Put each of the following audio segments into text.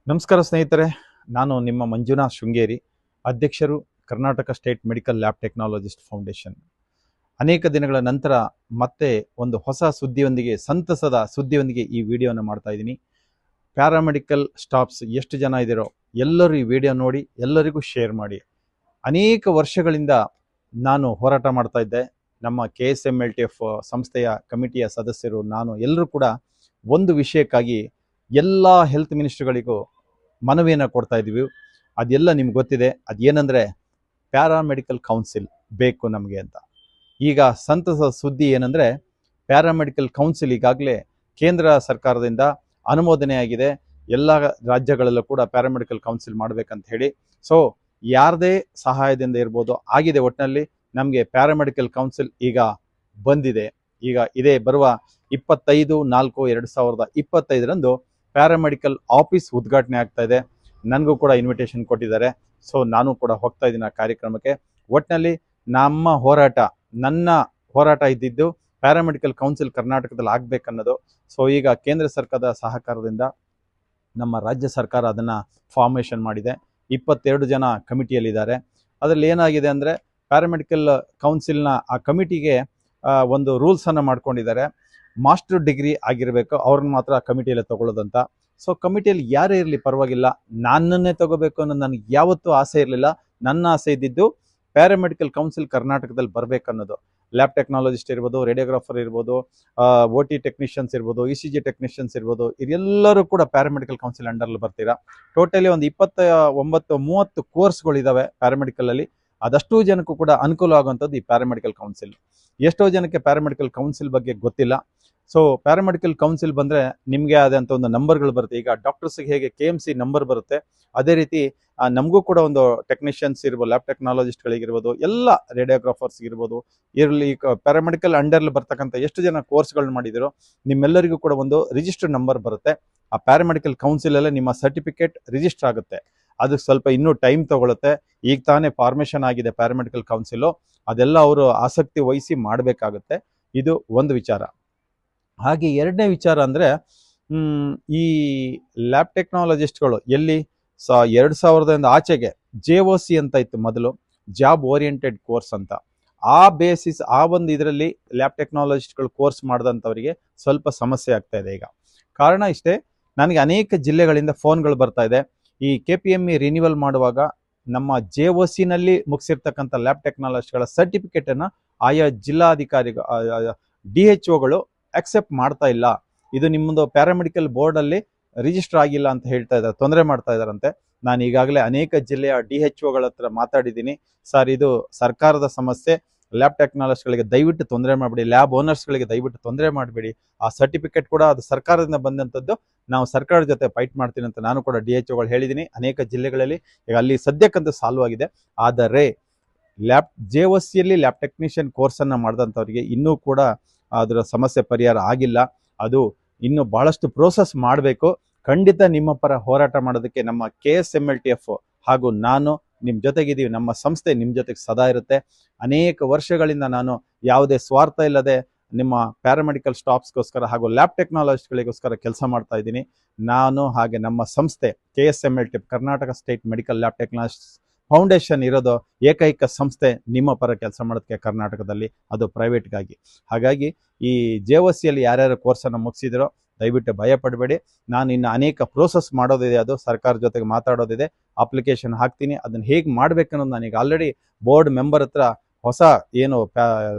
ನಮಸ್ಕಾರ ಸ್ನೇಹಿತರೆ, ನಾನು ನಿಮ್ಮ ಮಂಜುನಾಥ್ ಶೃಂಗೇರಿ, ಅಧ್ಯಕ್ಷರು Karnataka state medical lab technologist foundation. ಅನೇಕ ದಿನಗಳ ನಂತರ ಮತ್ತೆ ಒಂದು ಹೊಸ ಸುದ್ದಿಯೊಂದಿಗೆ, ಸಂತಸದ ಸುದ್ದಿಯೊಂದಿಗೆ ಈ ವಿಡಿಯೋನ ಮಾಡ್ತಾ ಇದ್ದೀನಿ. ಪ್ಯಾರಾಮೆಡಿಕಲ್ ಸ್ಟಾಫ್ಸ್ ಎಷ್ಟು ಜನ ಇದ್ದೀರೋ ಎಲ್ಲರೂ ಈ ವಿಡಿಯೋ ನೋಡಿ, ಎಲ್ಲರಿಗೂ ಶೇರ್ ಮಾಡಿ. ಅನೇಕ ವರ್ಷಗಳಿಂದ ನಾನು ಹೋರಾಟ ಮಾಡ್ತಾ ಇದ್ದೆ. ನಮ್ಮ KSMLTF ಸಂಸ್ಥೆಯ ಕಮಿಟಿಯ ಸದಸ್ಯರು, ನಾನು ಎಲ್ಲರೂ ಕೂಡ ಒಂದು ವಿಷಯಕ್ಕಾಗಿ ಎಲ್ಲ ಹೆಲ್ತ್ ಮಿನಿಸ್ಟ್ರಿಗಳಿಗೂ ಮನವಿಯನ್ನು ಕೊಡ್ತಾ ಇದ್ದೀವಿ. ಅದೆಲ್ಲ ನಿಮ್ಗೆ ಗೊತ್ತಿದೆ. ಅದೇನೆಂದರೆ ಪ್ಯಾರಾಮೆಡಿಕಲ್ ಕೌನ್ಸಿಲ್ ಬೇಕು ನಮಗೆ ಅಂತ. ಈಗ ಸಂತಸದ ಸುದ್ದಿ ಏನಂದರೆ, ಪ್ಯಾರಾಮೆಡಿಕಲ್ ಕೌನ್ಸಿಲ್ ಈಗಾಗಲೇ ಕೇಂದ್ರ ಸರ್ಕಾರದಿಂದ ಅನುಮೋದನೆ ಆಗಿದೆ. ಎಲ್ಲ ರಾಜ್ಯಗಳಲ್ಲೂ ಕೂಡ ಪ್ಯಾರಾಮೆಡಿಕಲ್ ಕೌನ್ಸಿಲ್ ಮಾಡಬೇಕಂತ ಹೇಳಿ. ಸೊ ಯಾರದೇ ಸಹಾಯದಿಂದ ಇರ್ಬೋದು, ಆಗಿದೆ. ಒಟ್ಟಿನಲ್ಲಿ ನಮಗೆ ಪ್ಯಾರಾಮೆಡಿಕಲ್ ಕೌನ್ಸಿಲ್ ಈಗ ಬಂದಿದೆ. ಈಗ ಇದೇ ಬರುವ 25/4/2025 ಪ್ಯಾರಾಮೆಡಿಕಲ್ ಆಫೀಸ್ ಉದ್ಘಾಟನೆ ಆಗ್ತಾ ಇದೆ. ನನಗೂ ಕೂಡ ಇನ್ವಿಟೇಷನ್ ಕೊಟ್ಟಿದ್ದಾರೆ. ಸೊ ನಾನು ಕೂಡ ಹೋಗ್ತಾ ಇದ್ದೀನಿ ಆ ಕಾರ್ಯಕ್ರಮಕ್ಕೆ. ಒಟ್ಟಿನಲ್ಲಿ ನಮ್ಮ ಹೋರಾಟ, ನನ್ನ ಹೋರಾಟ ಇದ್ದಿದ್ದು ಪ್ಯಾರಾಮೆಡಿಕಲ್ ಕೌನ್ಸಿಲ್ ಕರ್ನಾಟಕದಲ್ಲಿ ಆಗಬೇಕನ್ನೋದು. ಸೊ ಈಗ ಕೇಂದ್ರ ಸರ್ಕಾರದ ಸಹಕಾರದಿಂದ ನಮ್ಮ ರಾಜ್ಯ ಸರ್ಕಾರ ಅದನ್ನು ಫಾರ್ಮೇಷನ್ ಮಾಡಿದೆ. 22 ಜನ ಕಮಿಟಿಯಲ್ಲಿದ್ದಾರೆ. ಅದರಲ್ಲಿ ಏನಾಗಿದೆ ಅಂದರೆ, ಪ್ಯಾರಾಮೆಡಿಕಲ್ ಕೌನ್ಸಿಲ್ನ ಆ ಕಮಿಟಿಗೆ ಒಂದು ರೂಲ್ಸನ್ನು ಮಾಡ್ಕೊಂಡಿದ್ದಾರೆ. ಮಾಸ್ಟರ್ ಡಿಗ್ರಿ ಆಗಿರಬೇಕು, ಅವ್ರನ್ನ ಮಾತ್ರ ಕಮಿಟಿಯಲ್ಲಿ ತಗೊಳ್ಳೋದಂತ. ಸೊ ಕಮಿಟಿಯಲ್ಲಿ ಯಾರೇ ಇರಲಿ ಪರವಾಗಿಲ್ಲ, ನನ್ನನ್ನೇ ತಗೋಬೇಕು ಅನ್ನೋದು ನನಗೆ ಯಾವತ್ತೂ ಆಸೆ ಇರಲಿಲ್ಲ. ನನ್ನ ಆಸೆ ಇದ್ದಿದ್ದು ಪ್ಯಾರಾಮೆಡಿಕಲ್ ಕೌನ್ಸಿಲ್ ಕರ್ನಾಟಕದಲ್ಲಿ ಬರಬೇಕನ್ನೋದು. ಲ್ಯಾಬ್ ಟೆಕ್ನಾಲಜಿಸ್ಟ್ ಇರ್ಬೋದು, ರೇಡಿಯೋಗ್ರಾಫರ್ ಇರ್ಬೋದು, OT ಟೆಕ್ನಿಷಿಯನ್ಸ್ ಇರ್ಬೋದು, ECG ಟೆಕ್ನಿಷಿಯನ್ಸ್ ಇರ್ಬೋದು, ಇದೆಲ್ಲರೂ ಕೂಡ ಪ್ಯಾರಾಮೆಡಿಕಲ್ ಕೌನ್ಸಿಲ್ ಅಂಡರ್ಲ್ಲಿ ಬರ್ತೀರಾ. ಟೋಟಲಿ ಒಂದು 29-30 ಕೋರ್ಸ್ಗಳಿದ್ದಾವೆ ಪ್ಯಾರಾಮೆಡಿಕಲಲ್ಲಿ. ಅದಷ್ಟು ಜನಕ್ಕೂ ಕೂಡ ಅನುಕೂಲ ಆಗುವಂಥದ್ದು ಈ ಪ್ಯಾರಾಮೆಡಿಕಲ್ ಕೌನ್ಸಿಲ್. ಎಷ್ಟೋ ಜನಕ್ಕೆ ಪ್ಯಾರಾಮೆಡಿಕಲ್ ಕೌನ್ಸಿಲ್ ಬಗ್ಗೆ ಗೊತ್ತಿಲ್ಲ. ಸೊ ಪ್ಯಾರಾಮೆಡಿಕಲ್ ಕೌನ್ಸಿಲ್ ಬಂದರೆ ನಿಮಗೆ ಆದಂಥ ಒಂದು ನಂಬರ್ಗಳು ಬರುತ್ತೆ. ಈಗ ಡಾಕ್ಟರ್ಸ್ಗೆ ಹೇಗೆ KMC ನಂಬರ್ ಬರುತ್ತೆ, ಅದೇ ರೀತಿ ನಮಗೂ ಕೂಡ ಒಂದು ಟೆಕ್ನಿಷಿಯನ್ಸ್ ಇರ್ಬೋದು, ಲ್ಯಾಬ್ ಟೆಕ್ನಾಲಜಿಸ್ಟ್ಗಳಿಗಿರ್ಬೋದು, ಎಲ್ಲ ರೇಡಿಯೋಗ್ರಾಫರ್ಸ್ ಇರ್ಬೋದು ಇರಲಿ, ಪ್ಯಾರಾಮೆಡಿಕಲ್ ಅಂಡರ್ಲಿ ಬರ್ತಕ್ಕಂಥ ಎಷ್ಟು ಜನ ಕೋರ್ಸ್ಗಳನ್ನ ಮಾಡಿದಿರೋ ನಿಮ್ಮೆಲ್ಲರಿಗೂ ಕೂಡ ಒಂದು ರಿಜಿಸ್ಟರ್ ನಂಬರ್ ಬರುತ್ತೆ. ಆ ಪ್ಯಾರಾಮೆಡಿಕಲ್ ಕೌನ್ಸಿಲಲ್ಲೇ ನಿಮ್ಮ ಸರ್ಟಿಫಿಕೇಟ್ ರಿಜಿಸ್ಟರ್ ಆಗುತ್ತೆ. ಅದಕ್ಕೆ ಸ್ವಲ್ಪ ಇನ್ನೂ ಟೈಮ್ ತಗೊಳುತ್ತೆ. ಈಗ ತಾನೇ ಫಾರ್ಮೇಷನ್ ಆಗಿದೆ ಪ್ಯಾರಾಮೆಡಿಕಲ್ ಕೌನ್ಸಿಲು. ಅದೆಲ್ಲ ಅವರು ಆಸಕ್ತಿ ವಹಿಸಿ ಮಾಡಬೇಕಾಗುತ್ತೆ. ಇದು ಒಂದು ವಿಚಾರ. ಹಾಗೆ ಎರಡನೇ ವಿಚಾರ ಅಂದರೆ, ಈ ಲ್ಯಾಬ್ ಟೆಕ್ನಾಲಜಿಸ್ಟ್ಗಳು ಎಲ್ಲಿ 2000 ಆಚೆಗೆ JOC ಅಂತ ಇತ್ತು ಮೊದಲು, ಜಾಬ್ ಓರಿಯೆಂಟೆಡ್ ಕೋರ್ಸ್ ಅಂತ. ಆ ಬೇಸಿಸ್, ಆ ಒಂದು ಇದರಲ್ಲಿ ಲ್ಯಾಬ್ ಟೆಕ್ನಾಲಜಿಸ್ಟ್ಗಳು ಕೋರ್ಸ್ ಮಾಡಿದಂಥವರಿಗೆ ಸ್ವಲ್ಪ ಸಮಸ್ಯೆ ಆಗ್ತಾ ಇದೆ. ಈಗ ಕಾರಣ ಇಷ್ಟೇ, ನನಗೆ ಅನೇಕ ಜಿಲ್ಲೆಗಳಿಂದ ಫೋನ್ಗಳು ಬರ್ತಾ ಇದೆ. ಈ KPME ರಿನ್ಯೂವಲ್ ಮಾಡುವಾಗ ನಮ್ಮ JOCನಲ್ಲಿ ಮುಗಿಸಿರ್ತಕ್ಕಂಥ ಲ್ಯಾಬ್ ಟೆಕ್ನಾಲಜಿಸ್ಟ್ಗಳ ಸರ್ಟಿಫಿಕೇಟನ್ನು ಆಯಾ ಜಿಲ್ಲಾಧಿಕಾರಿಗಳು, DHOಗಳು ಅಕ್ಸೆಪ್ಟ್ ಮಾಡ್ತಾ ಇಲ್ಲ. ಇದು ನಿಮ್ಮದು ಪ್ಯಾರಾಮೆಡಿಕಲ್ ಬೋರ್ಡಲ್ಲಿ ರಿಜಿಸ್ಟರ್ ಆಗಿಲ್ಲ ಅಂತ ಹೇಳ್ತಾ ಇದ್ದಾರೆ, ತೊಂದರೆ ಮಾಡ್ತಾ ಇದ್ದಾರಂತೆ. ನಾನು ಈಗಾಗಲೇ ಅನೇಕ ಜಿಲ್ಲೆಯ DHOಗಳ ಹತ್ರ ಮಾತಾಡಿದ್ದೀನಿ. ಸರ್, ಇದು ಸರ್ಕಾರದ ಸಮಸ್ಯೆ, ಲ್ಯಾಬ್ ಟೆಕ್ನಾಲಜಿಸ್ಟ್ಗಳಿಗೆ ದಯವಿಟ್ಟು ತೊಂದರೆ ಮಾಡಬೇಡಿ, ಲ್ಯಾಬ್ ಓನರ್ಸ್ಗಳಿಗೆ ದಯವಿಟ್ಟು ತೊಂದರೆ ಮಾಡಬೇಡಿ. ಆ ಸರ್ಟಿಫಿಕೇಟ್ ಕೂಡ ಅದು ಸರ್ಕಾರದಿಂದ ಬಂದಂಥದ್ದು, ನಾವು ಸರ್ಕಾರದ ಜೊತೆ ಫೈಟ್ ಮಾಡ್ತೀನಿ ಅಂತ ನಾನು ಕೂಡ DHOಗಳು ಹೇಳಿದ್ದೀನಿ. ಅನೇಕ ಜಿಲ್ಲೆಗಳಲ್ಲಿ ಈಗ ಅಲ್ಲಿ ಸದ್ಯಕ್ಕಂತೂ ಸಾಲ್ವ್ ಆಗಿದೆ. ಆದರೆ JOCಯಲ್ಲಿ ಲ್ಯಾಬ್ ಟೆಕ್ನಿಷಿಯನ್ ಕೋರ್ಸನ್ನು ಮಾಡಿದಂಥವ್ರಿಗೆ ಇನ್ನೂ ಕೂಡ ಅದರ ಸಮಸ್ಯೆ ಪರಿಹಾರ ಆಗಿಲ್ಲ. ಅದು ಇನ್ನೂ ಭಾಳಷ್ಟು ಪ್ರೋಸೆಸ್ ಮಾಡಬೇಕು. ಖಂಡಿತ ನಿಮ್ಮ ಪರ ಹೋರಾಟ ಮಾಡೋದಕ್ಕೆ ನಮ್ಮ KSMLTF ಹಾಗೂ ನಾನು ನಿಮ್ಮ ಜೊತೆಗಿದ್ದೀವಿ. ನಮ್ಮ ಸಂಸ್ಥೆ ನಿಮ್ಮ ಜೊತೆಗೆ ಸದಾ ಇರುತ್ತೆ. ಅನೇಕ ವರ್ಷಗಳಿಂದ ನಾನು ಯಾವುದೇ ಸ್ವಾರ್ಥ ಇಲ್ಲದೆ ನಿಮ್ಮ ಪ್ಯಾರಾಮೆಡಿಕಲ್ ಸ್ಟಾಫ್ಸ್ಗೋಸ್ಕರ ಹಾಗೂ ಲ್ಯಾಬ್ ಟೆಕ್ನಾಲಜಿಸ್ಟ್ಗಳಿಗೋಸ್ಕರ ಕೆಲಸ ಮಾಡ್ತಾ ಇದ್ದೀನಿ. ನಾನು ಹಾಗೆ ನಮ್ಮ ಸಂಸ್ಥೆ KSMLTF Karnataka state medical lab technologist foundation ಇರೋದು ಏಕೈಕ ಸಂಸ್ಥೆ ನಿಮ್ಮ ಪರ ಕೆಲಸ ಮಾಡೋದಕ್ಕೆ ಕರ್ನಾಟಕದಲ್ಲಿ, ಅದು ಪ್ರೈವೇಟ್ಗಾಗಿ. ಹಾಗಾಗಿ ಈ JOCಯಲ್ಲಿ ಯಾರ್ಯಾರು ಕೋರ್ಸನ್ನು ಮುಗಿಸಿದಿರೋ ದಯವಿಟ್ಟು ಭಯ ಪಡಬೇಡಿ. ನಾನು ಇನ್ನು ಅನೇಕ ಪ್ರೋಸೆಸ್ ಮಾಡೋದಿದೆ, ಅದು ಸರ್ಕಾರ ಜೊತೆಗೆ ಮಾತಾಡೋದಿದೆ, ಅಪ್ಲಿಕೇಶನ್ ಹಾಕ್ತೀನಿ. ಅದನ್ನು ಹೇಗೆ ಮಾಡಬೇಕನ್ನೋದು ನಾನೀಗ ಆಲ್ರೆಡಿ ಬೋರ್ಡ್ ಮೆಂಬರ್ ಹತ್ರ ಹೊಸ ಏನು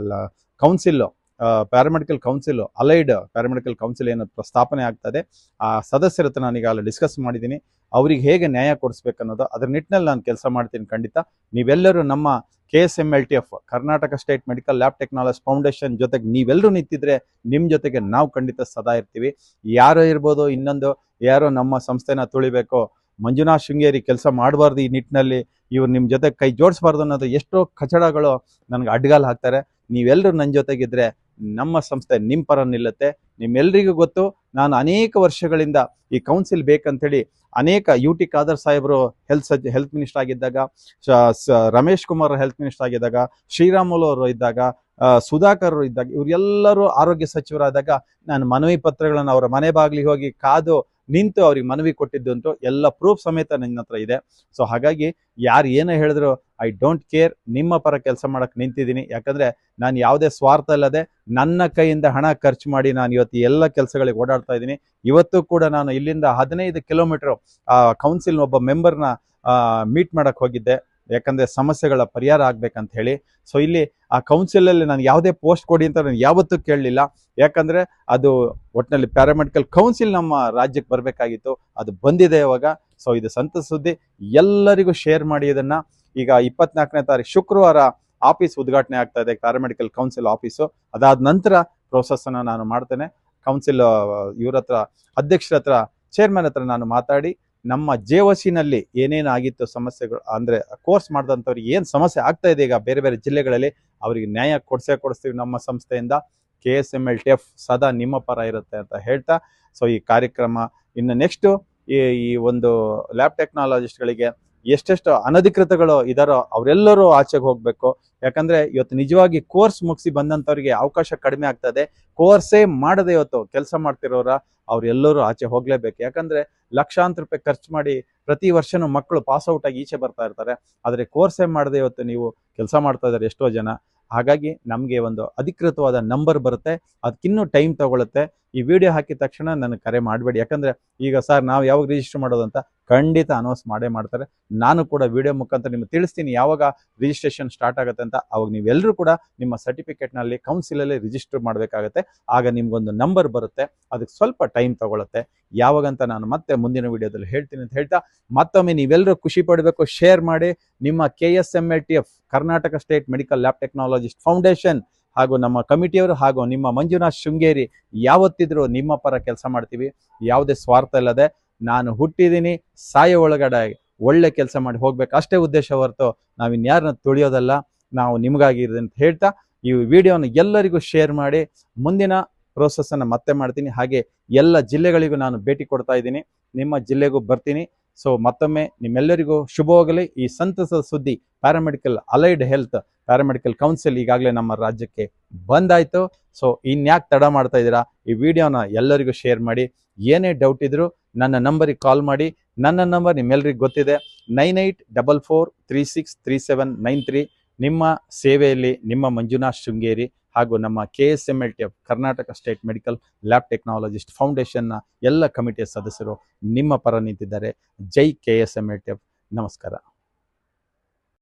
council, paramedical council, allied paramedical council ಏನು ಸ್ಥಾಪನೆ ಆಗ್ತದೆ, ಆ ಸದಸ್ಯರ ಹತ್ರ ನಾನೀಗ ಅಲ್ಲಿ ಡಿಸ್ಕಸ್ ಮಾಡಿದ್ದೀನಿ. ಅವ್ರಿಗೆ ಹೇಗೆ ನ್ಯಾಯ ಕೊಡಿಸ್ಬೇಕನ್ನೋದು ಅದರ ನಿಟ್ಟಿನಲ್ಲಿ ನಾನು ಕೆಲಸ ಮಾಡ್ತೀನಿ. ಖಂಡಿತ ನೀವೆಲ್ಲರೂ ನಮ್ಮ KSMLTF Karnataka state medical lab technology foundation ಜೊತೆಗೆ ನೀವೆಲ್ಲರೂ ನಿಂತಿದ್ರೆ ನಿಮ್ಮ ಜೊತೆಗೆ ನಾವು ಖಂಡಿತ ಸದಾ ಇರ್ತೀವಿ. ಯಾರೋ ಇರ್ಬೋದು, ಇನ್ನೊಂದು ಯಾರೋ ನಮ್ಮ ಸಂಸ್ಥೆನ ತುಳಿಬೇಕು, ಮಂಜುನಾಥ್ ಶೃಂಗೇರಿ ಕೆಲಸ ಮಾಡಬಾರ್ದು, ಈ ನಿಟ್ಟಿನಲ್ಲಿ ಇವ್ರು ನಿಮ್ಮ ಜೊತೆ ಕೈ ಜೋಡಿಸಬಾರ್ದು ಅನ್ನೋದು ಎಷ್ಟೋ ಕಚಡಗಳು ನನಗೆ ಅಡ್ಗಾಲು ಹಾಕ್ತಾರೆ. ನೀವೆಲ್ಲರೂ ನನ್ನ ಜೊತೆಗಿದ್ರೆ ನಮ್ಮ ಸಂಸ್ಥೆ ನಿಮ್ಮ ಪರ ನಿಲ್ಲುತ್ತೆ. ನಿಮ್ಮೆಲ್ಲರಿಗೂ ಗೊತ್ತು, ನಾನು ಅನೇಕ ವರ್ಷಗಳಿಂದ ಈ ಕೌನ್ಸಿಲ್ ಬೇಕಂತೇಳಿ ಅನೇಕ UT ಖಾದರ್ ಸಾಹೇಬರು ಹೆಲ್ತ್ ಮಿನಿಸ್ಟರ್ ಆಗಿದ್ದಾಗ, ರಮೇಶ್ ಕುಮಾರ್ ಹೆಲ್ತ್ ಮಿನಿಸ್ಟರ್ ಆಗಿದ್ದಾಗ, ಶ್ರೀರಾಮುಲು ಅವರು ಇದ್ದಾಗ, ಸುಧಾಕರ್ ಇದ್ದಾಗ, ಇವರೆಲ್ಲರೂ ಆರೋಗ್ಯ ಸಚಿವರಾದಾಗ ನಾನು ಮನವಿ ಪತ್ರಗಳನ್ನು ಅವರ ಮನೆ ಬಾಗಿಲಿಗೆ ಹೋಗಿ ಕಾದು ನಿಂತು ಅವ್ರಿಗೆ ಮನವಿ ಕೊಟ್ಟಿದ್ದು ಅಂತೂ ಎಲ್ಲ ಪ್ರೂಫ್ ಸಮೇತ ನನ್ನ ಹತ್ರ ಇದೆ. ಸೊ ಹಾಗಾಗಿ ಯಾರು ಏನೇ ಹೇಳಿದ್ರು ಐ ಡೋಂಟ್ ಕೇರ್, ನಿಮ್ಮ ಪರ ಕೆಲಸ ಮಾಡಕ್ಕೆ ನಿಂತಿದ್ದೀನಿ. ಯಾಕಂದರೆ ನಾನು ಯಾವುದೇ ಸ್ವಾರ್ಥ ಇಲ್ಲದೆ ನನ್ನ ಕೈಯಿಂದ ಹಣ ಖರ್ಚು ಮಾಡಿ ನಾನು ಇವತ್ತು ಎಲ್ಲ ಕೆಲಸಗಳಿಗೆ ಓಡಾಡ್ತಾ ಇದ್ದೀನಿ. ಇವತ್ತು ಕೂಡ ನಾನು ಇಲ್ಲಿಂದ 15 ಕಿಲೋಮೀಟ್ರು ಕೌನ್ಸಿಲ್ ಒಬ್ಬ ಮೆಂಬರ್ನ ಮೀಟ್ ಮಾಡೋಕ್ಕೆ ಹೋಗಿದ್ದೆ, ಯಾಕಂದರೆ ಸಮಸ್ಯೆಗಳ ಪರಿಹಾರ ಆಗ್ಬೇಕಂತ ಹೇಳಿ. ಸೊ ಇಲ್ಲಿ ಆ ಕೌನ್ಸಿಲಲ್ಲಿ ನಾನು ಯಾವುದೇ ಪೋಸ್ಟ್ ಕೊಡಿ ಅಂತ ನಾನು ಯಾವತ್ತೂ ಕೇಳಲಿಲ್ಲ. ಯಾಕಂದರೆ ಅದು ಒಟ್ಟಿನಲ್ಲಿ ಪ್ಯಾರಾಮೆಡಿಕಲ್ ಕೌನ್ಸಿಲ್ ನಮ್ಮ ರಾಜ್ಯಕ್ಕೆ ಬರಬೇಕಾಗಿತ್ತು, ಅದು ಬಂದಿದೆ ಇವಾಗ. ಸೊ ಇದು ಸಂತಸ ಸುದ್ದಿ, ಎಲ್ಲರಿಗೂ ಶೇರ್ ಮಾಡಿ ಇದನ್ನು. ಈಗ 24ನೇ ತಾರೀಕು ಶುಕ್ರವಾರ ಆಫೀಸ್ ಉದ್ಘಾಟನೆ ಆಗ್ತಾ ಇದೆ, ಪ್ಯಾರಾಮೆಡಿಕಲ್ ಕೌನ್ಸಿಲ್ ಆಫೀಸು. ಅದಾದ ನಂತರ ಪ್ರೋಸೆಸ್ಸನ್ನು ನಾನು ಮಾಡ್ತೇನೆ. ಕೌನ್ಸಿಲ್ ಇವ್ರ ಹತ್ರ, ಅಧ್ಯಕ್ಷರ ಹತ್ರ, ಚೇರ್ಮನ್ ಹತ್ರ ನಾನು ಮಾತಾಡಿ ನಮ್ಮ JOC-ನಲ್ಲಿ ಏನೇನು ಆಗಿತ್ತು ಸಮಸ್ಯೆಗಳು, ಅಂದರೆ ಕೋರ್ಸ್ ಮಾಡಿದಂಥವ್ರಿಗೆ ಏನು ಸಮಸ್ಯೆ ಆಗ್ತಾ ಇದೆ ಈಗ ಬೇರೆ ಬೇರೆ ಜಿಲ್ಲೆಗಳಲ್ಲಿ, ಅವರಿಗೆ ನ್ಯಾಯ ಕೊಡಿಸ್ತೀವಿ ನಮ್ಮ ಸಂಸ್ಥೆಯಿಂದ. KSMLTF ಸದಾ ನಿಮ್ಮ ಪರ ಇರುತ್ತೆ ಅಂತ ಹೇಳ್ತಾ, ಸೊ ಈ ಕಾರ್ಯಕ್ರಮ ಇನ್ನು ನೆಕ್ಸ್ಟು ಈ ಒಂದು ಲ್ಯಾಬ್ ಟೆಕ್ನಾಲಜಿಸ್ಟ್ಗಳಿಗೆ ಎಷ್ಟೆಷ್ಟು ಅನಧಿಕೃತಗಳು ಇದ್ದಾರೋ ಅವರೆಲ್ಲರೂ ಆಚೆಗೆ ಹೋಗಬೇಕು. ಯಾಕಂದರೆ ಇವತ್ತು ನಿಜವಾಗಿ ಕೋರ್ಸ್ ಮುಗಿಸಿ ಬಂದಂಥವ್ರಿಗೆ ಅವಕಾಶ ಕಡಿಮೆ ಆಗ್ತದೆ. ಕೋರ್ಸೇ ಮಾಡದೆ ಇವತ್ತು ಕೆಲಸ ಮಾಡ್ತಿರೋರ ಅವರೆಲ್ಲರೂ ಆಚೆ ಹೋಗಲೇಬೇಕು. ಯಾಕಂದರೆ ಲಕ್ಷಾಂತರ ರೂಪಾಯಿ ಖರ್ಚು ಮಾಡಿ ಪ್ರತಿ ವರ್ಷನೂ ಮಕ್ಕಳು ಪಾಸ್ಔಟ್ ಆಗಿ ಈಚೆ ಬರ್ತಾ ಇರ್ತಾರೆ. ಆದರೆ ಕೋರ್ಸೇ ಮಾಡದೆ ಇವತ್ತು ನೀವು ಕೆಲಸ ಮಾಡ್ತಾ ಇದ್ದಾರೆ ಎಷ್ಟೋ ಜನ. ಹಾಗಾಗಿ ನಮಗೆ ಒಂದು ಅಧಿಕೃತವಾದ ನಂಬರ್ ಬರುತ್ತೆ, ಅದಕ್ಕಿನ್ನೂ ಟೈಮ್ ತಗೊಳುತ್ತೆ. ಈ ವಿಡಿಯೋ ಹಾಕಿದ ತಕ್ಷಣ ನನಗೆ ಕರೆ ಮಾಡಬೇಡಿ. ಯಾಕಂದರೆ ಈಗ ಸರ್ ನಾವು ಯಾವಾಗ ರಿಜಿಸ್ಟರ್ ಮಾಡೋದು ಅಂತ ಖಂಡಿತ ಅನೌನ್ಸ್ ಮಾಡೇ ಮಾಡ್ತಾರೆ. ನಾನು ಕೂಡ ವಿಡಿಯೋ ಮುಖಾಂತರ ನಿಮ್ಗೆ ತಿಳಿಸ್ತೀನಿ ಯಾವಾಗ ರಿಜಿಸ್ಟ್ರೇಷನ್ ಸ್ಟಾರ್ಟ್ ಆಗುತ್ತೆ ಅಂತ. ಅವಾಗ ನೀವೆಲ್ಲರೂ ಕೂಡ ನಿಮ್ಮ ಸರ್ಟಿಫಿಕೇಟ್ನಲ್ಲಿ ಕೌನ್ಸಿಲಲ್ಲಿ ರಿಜಿಸ್ಟರ್ ಮಾಡಬೇಕಾಗತ್ತೆ. ಆಗ ನಿಮ್ಗೊಂದು ನಂಬರ್ ಬರುತ್ತೆ, ಅದಕ್ಕೆ ಸ್ವಲ್ಪ ಟೈಮ್ ತಗೊಳುತ್ತೆ. ಯಾವಾಗಂತ ನಾನು ಮತ್ತೆ ಮುಂದಿನ ವಿಡಿಯೋದಲ್ಲಿ ಹೇಳ್ತೀನಿ ಅಂತ ಹೇಳ್ತಾ, ಮತ್ತೊಮ್ಮೆ ನೀವೆಲ್ಲರೂ ಖುಷಿ ಪಡಬೇಕು, ಶೇರ್ ಮಾಡಿ. ನಿಮ್ಮ KSMLTF Karnataka state medical lab technologist foundation ಹಾಗೂ ನಮ್ಮ ಕಮಿಟಿಯವರು ಹಾಗೂ ನಿಮ್ಮ ಮಂಜುನಾಥ್ ಶೃಂಗೇರಿ ಯಾವತ್ತಿದ್ರೂ ನಿಮ್ಮ ಪರ ಕೆಲಸ ಮಾಡ್ತೀವಿ, ಯಾವುದೇ ಸ್ವಾರ್ಥ ಇಲ್ಲದೆ. ನಾನು ಹುಟ್ಟಿದ್ದೀನಿ, ಸಾಯೋ ಒಳಗಡೆ ಒಳ್ಳೆ ಕೆಲಸ ಮಾಡಿ ಹೋಗ್ಬೇಕು ಅಷ್ಟೇ ಉದ್ದೇಶ ಹೊರತು ನಾವು ಇನ್ಯಾರನ್ನ ತುಳಿಯೋದಲ್ಲ. ನಾವು ನಿಮಗಾಗಿ ಇರೋದು ಅಂತ ಹೇಳ್ತಾ ಈ ವಿಡಿಯೋನ ಎಲ್ಲರಿಗೂ ಶೇರ್ ಮಾಡಿ. ಮುಂದಿನ ಪ್ರೋಸೆಸ್ಸನ್ನು ಮತ್ತೆ ಮಾಡ್ತೀನಿ. ಹಾಗೆ ಎಲ್ಲ ಜಿಲ್ಲೆಗಳಿಗೂ ನಾನು ಭೇಟಿ ಕೊಡ್ತಾ ಇದ್ದೀನಿ, ನಿಮ್ಮ ಜಿಲ್ಲೆಗೂ ಬರ್ತೀನಿ. ಸೊ ಮತ್ತೊಮ್ಮೆ ನಿಮ್ಮೆಲ್ಲರಿಗೂ ಶುಭವಾಗಲಿ. ಈ ಸಂತಸದ ಸುದ್ದಿ, paramedical allied health paramedical council ಈಗಾಗಲೇ ನಮ್ಮ ರಾಜ್ಯಕ್ಕೆ ಬಂದಾಯಿತು. ಸೊ ಇನ್ಯಾಕೆ ತಡ ಮಾಡ್ತಾ ಇದ್ದೀರಾ, ಈ ವಿಡಿಯೋನ ಎಲ್ಲರಿಗೂ ಶೇರ್ ಮಾಡಿ. ಏನೇ ಡೌಟ್ ಇದ್ದರೂ ನನ್ನ ನಂಬರಿಗೆ ಕಾಲ್ ಮಾಡಿ. ನನ್ನ ನಂಬರ್ ನಿಮ್ಮೆಲ್ಲರಿಗೂ ಗೊತ್ತಿದೆ, 9844363793. ನಿಮ್ಮ ಸೇವೆಯಲ್ಲಿ ನಿಮ್ಮ ಮಂಜುನಾಥ್ ಶೃಂಗೇರಿ ಹಾಗೂ ನಮ್ಮ KSMLTF Karnataka state medical lab technologist ಫೌಂಡೇಶನ್ನ ಎಲ್ಲ ಕಮಿಟಿಯ ಸದಸ್ಯರು ನಿಮ್ಮ ಪರ ನಿಂತಿದ್ದಾರೆ. ಜೈ KSMLTF. ನಮಸ್ಕಾರ.